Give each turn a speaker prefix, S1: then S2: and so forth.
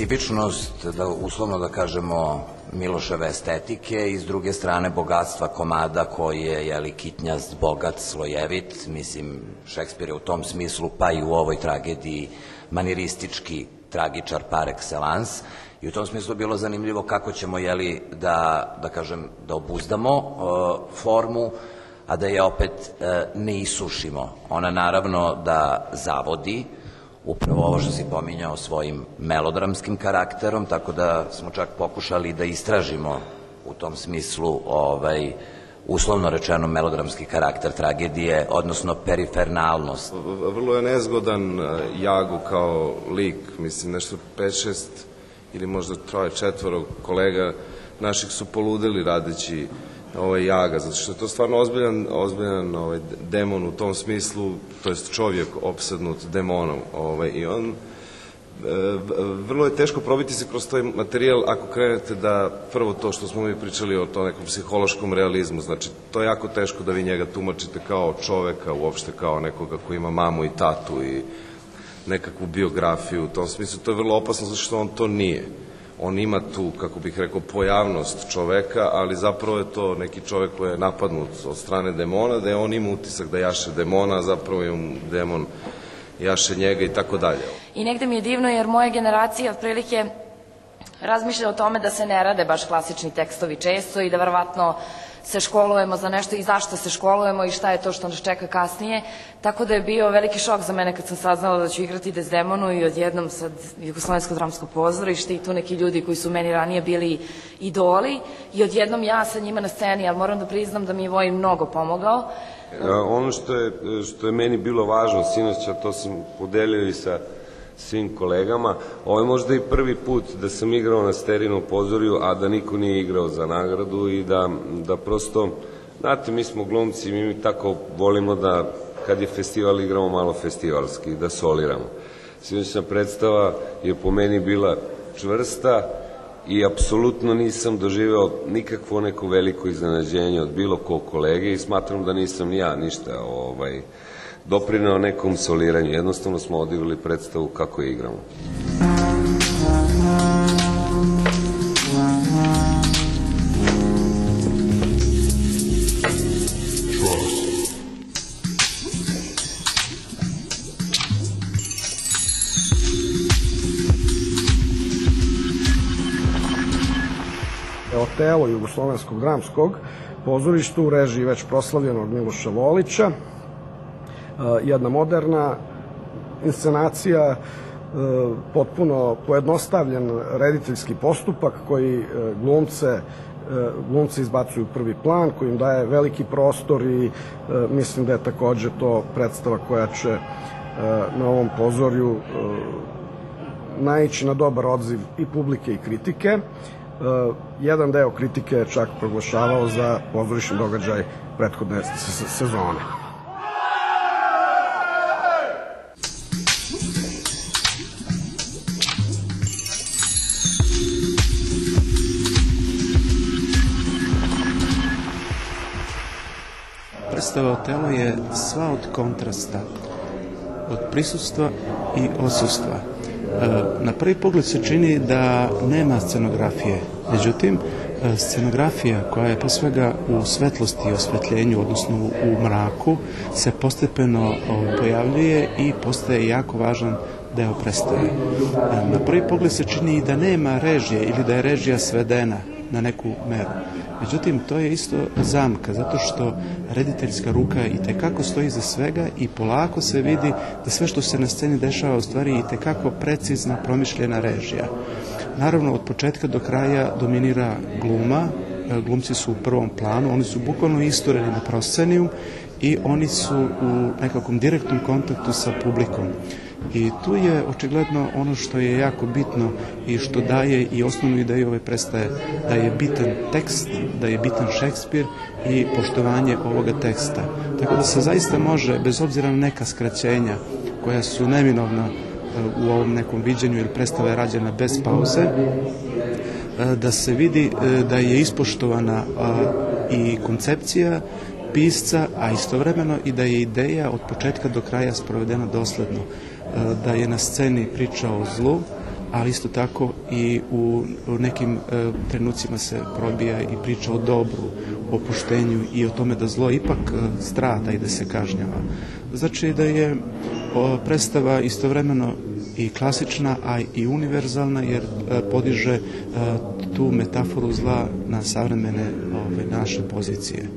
S1: specifičnost, uslovno da kažemo, Miloševe estetike i s druge strane bogatstva komada koji je kitnjast, bogat, slojevit. Mislim, Šekspir je u tom smislu, pa i u ovoj tragediji, maniristički tragičar par excellence. I u tom smislu je bilo zanimljivo kako ćemo, da obuzdamo formu, a da je opet ne isušimo. Ona naravno da zavodi, upravo ovo što si pominjao, svojim melodramskim karakterom, tako da smo čak pokušali da istražimo u tom smislu uslovno rečeno melodramski karakter tragedije, odnosno perifernalnost.
S2: Vrlo je nezgodan Jago kao lik, mislim nešto 5-6 ili možda 3-4 kolega naših su poludeli radeći Jaga, zato što je to stvarno ozbiljan demon u tom smislu, to jest čovjek opsednut demonom i on vrlo je teško probiti se kroz taj materijal ako krenete da prvo to što smo mi pričali o tom nekom psihološkom realizmu, znači to je jako teško da vi njega tumačite kao čoveka, uopšte kao nekoga koji ima mamu i tatu i nekakvu biografiju, u tom smislu to je vrlo opasno zato što on to nije. On ima tu, kako bih rekao, pojavnost čoveka, ali zapravo je to neki čovek koji je napadnut od strane demona, da je on ima utisak da jaše demona, a zapravo je demon jaše njega i tako dalje.
S3: I negde mi je divno jer moja generacija otprilike razmišlja o tome da se ne rade baš klasični tekstovi često i da verovatno se školujemo za nešto i zašto se školujemo i šta je to što nas čeka kasnije. Tako da je bio veliki šok za mene kad sam saznala da ću igrati Dezdemonu i odjednom sad Jugoslovensko dramsko pozorište i tu neki ljudi koji su meni ranije bili idoli i odjednom ja sa njima na sceni, ali moram da priznam da mi je Vojin mnogo pomogao.
S4: Ono što je meni bilo važno sinoć, a to sam podelio i sa svim kolegama, ovo je možda i prvi put da sam igrao na Sterinom pozorju, a da niko nije igrao za nagradu i da prosto, znate, mi smo glumci, mi tako volimo da kad je festival igramo malo festivalski, da soliramo. Sinoćna predstava je po meni bila čvrsta i apsolutno nisam doživeo nikakvo neko veliko iznenađenje od bilo kog kolege i smatram da nisam ni ja ništa doprineo nekom soliranju. Jednostavno smo odigrali predstavu kako je igramo.
S5: Otelo Jugoslovenskog dramskog pozorišta u režiji već proslavljenog Miloša Volića. Jedna moderna inscenacija, potpuno pojednostavljen rediteljski postupak koji glumce izbacuju u prvi plan, koji im daje veliki prostor i mislim da je takođe to predstava koja će na ovom pozorju naići na dobar odziv i publike i kritike. Jedan deo kritike je čak proglašavao za pozorišni događaj prethodne sezone.
S6: Predstava Otelo je sva od kontrasta, od prisustva i odsustva. Na prvi pogled se čini da nema scenografije, međutim, scenografija koja je pre svega u svetlosti i osvetljenju, odnosno u mraku, se postepeno pojavljuje i postaje jako važan deo predstave. Na prvi pogled se čini da nema režije ili da je režija svedena na neku meru. Međutim, to je isto zamka, zato što rediteljska ruka i tekako stoji iza svega i polako se vidi da sve što se na sceni dešava u stvari i tekako precizna, promišljena režija. Naravno, od početka do kraja dominira gluma, glumci su u prvom planu, oni su bukvalno istureni na prosceniju i oni su u nekakvom direktnom kontaktu sa publikom. I tu je očigledno ono što je jako bitno i što daje i osnovnu ideju ove predstave, da je bitan tekst, da je bitan Šekspir i poštovanje ovoga teksta. Tako da se zaista može, bez obzira na neka skraćenja koja su neminovna u ovom nekom viđenju, jer predstava je rađena bez pauze, da se vidi da je ispoštovana i koncepcija pisca, a istovremeno i da je ideja od početka do kraja sprovedena dosledno. Da je na sceni priča o zlu, ali isto tako i u nekim trenucima se probija i priča o dobru, o opuštenju i o tome da zlo ipak strada i da se kažnjava. Znači da je predstava istovremeno i klasična, a i univerzalna, jer podiže tu metaforu zla na savremene naše pozicije.